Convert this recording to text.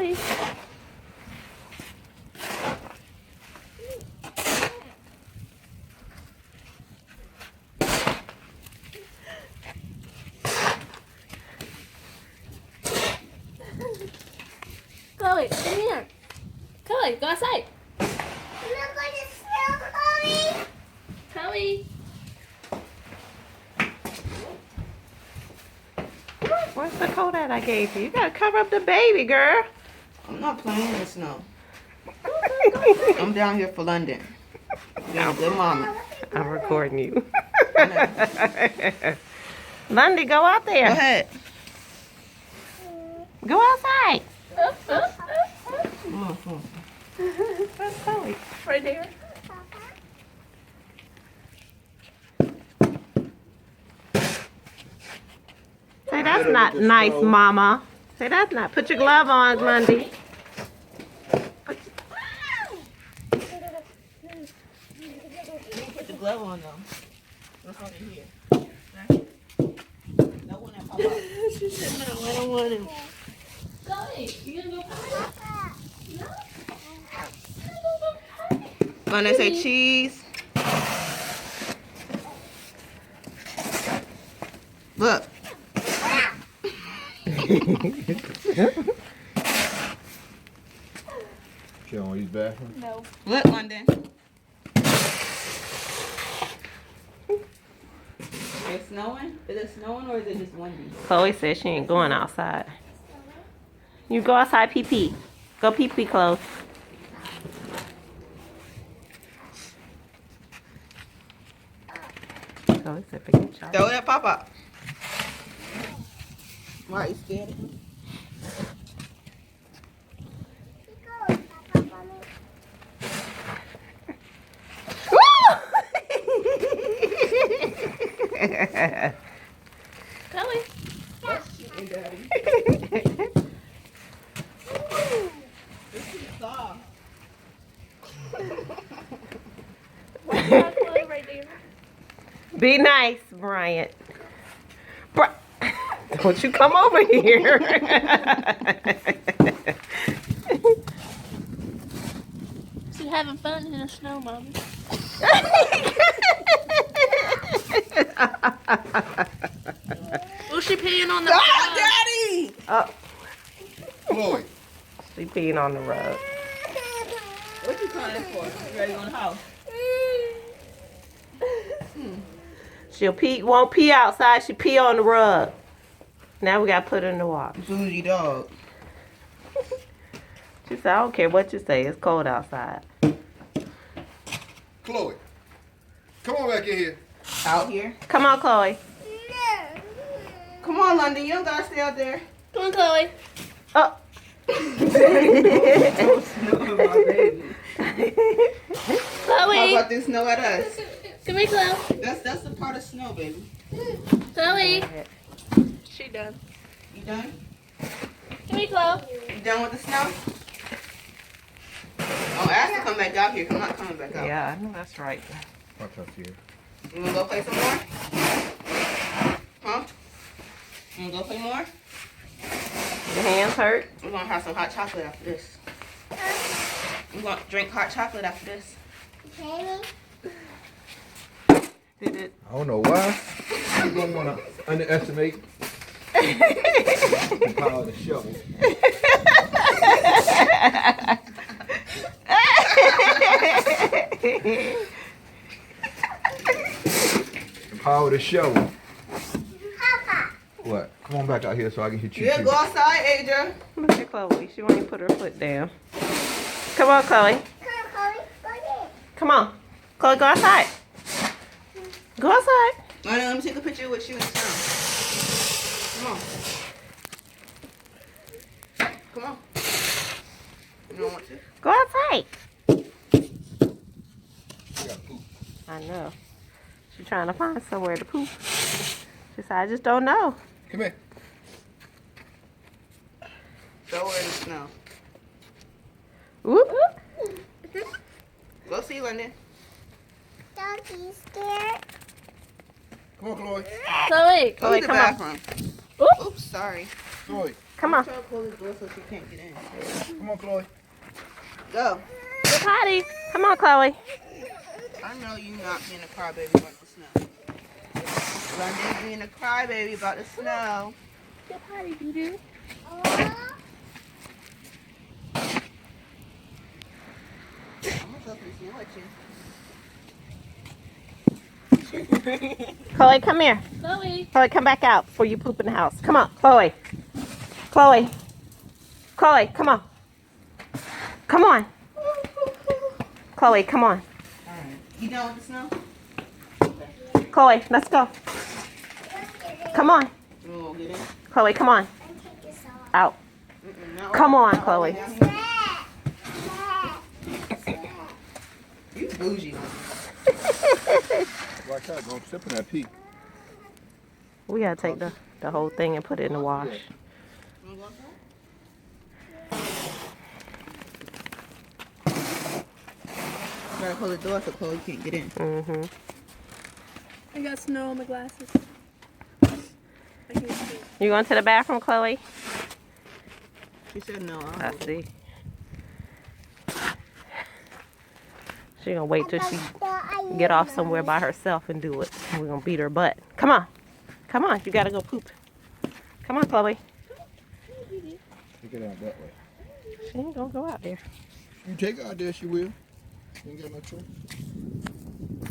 Chloe. Chloe, come here. Chloe, go outside. I'm not going to smell Chloe. Chloe. Where's the coat that I gave you? You gotta cover up the baby, girl. I'm not playing in the snow. I'm down here for London. Being a good mama. I'm recording you. Lundy, go out there. Go ahead. Go outside. Come on, come on. Where's Chloe? Right there. Say that's not nice, Mama. Say that's not. Put your glove on, Lundy. Put the glove on though. What's on in here? No one that pop up. She said no, I don't want him. Chloe, you gonna go potty? When they say cheese. Look. She don't use bathroom? No. Look, London. It's snowing? Is it snowing or is it just windy? Chloe said she ain't going outside. You go outside, pee pee. Go pee pee, Chloe. Chloe said forget y'all. Throw that pop up. Why are you scared of him? Chloe. This is soft. Be nice, Bryant. Don't you come over here. She having fun in the snow, Mommy. Who's she peeing on the rug? Daddy! Oh, Chloe. she peeing on the rug. What you crying for? You ready to go in the house? She'll pee, won't pee outside. She pee on the rug. Now we gotta put her in the water. Bougie dog. She said, I don't care what you say. It's cold outside. Chloe. Come on back in here. Out here. Come on, Chloe. Come on, London. You don't gotta stay out there. Come on, Chloe. Oh. How Chloe. about this snow at us? Come here, Chloe. That's the part of snow, baby. Chloe. She done. You done? Come here, Chloe. You done with the snow? Oh, ask to come back out here. I'm not coming back out. Yeah, I know that's right. Watch out here. You wanna go play some more? Huh? You wanna go play more? Your hands hurt? We're gonna have some hot chocolate after this. We're gonna drink hot chocolate after this. Did it? I don't know why. You don't want to underestimate the power of the shovel. The power of the shovel. What? Come on back out here so I can hit you. Yeah, go outside, Adria. Look at Chloe. She won't even put her foot down. Come on, Chloe. Come on. Chloe, go outside. Go outside. All right, let me take a picture with you and Sam. Come on. Come on. You don't want to? Go outside. You got poop. I know. She's trying to find somewhere to poop. She said, I just don't know. Come here. Throw her in the snow. Whoop. Go see London. Don't be scared. Come on, Chloe. Chloe. Go Chloe, to the come on. bathroom. Oop. Oops, sorry. Chloe. Come on. Try to close the door so she can't get in. Come on, Chloe. Go. Go potty. Come on, Chloe. I know you not being a crybaby about the snow. London being a crybaby about the snow. Go potty, doo-doo. I'm gonna go for the with you. Chloe, come here. Chloe. Chloe, come back out before you poop in the house. Come on, Chloe. Chloe. Chloe, come on. Come on. Chloe, come on. Alright. You done with the snow? Chloe, let's go. Come on. You wanna get in? Chloe, come on. Take this off. Out. Not Come all- on, not all the way Chloe. down here. You bougie. Watch out, don't step in that pee. We gotta take the whole thing and put it in the wash. You wanna go outside? Gotta close the door so Chloe can't get in. Mm-hmm. I got snow on my glasses. I can't see. You going to the bathroom, Chloe? She said no. I see. She gonna wait till she get off somewhere by herself and do it. We're gonna beat her butt. Come on. Come on. You gotta go poop. Come on, Chloe. Take it out that way. She ain't gonna go out there. You take her out there, she will. You ain't got no choice.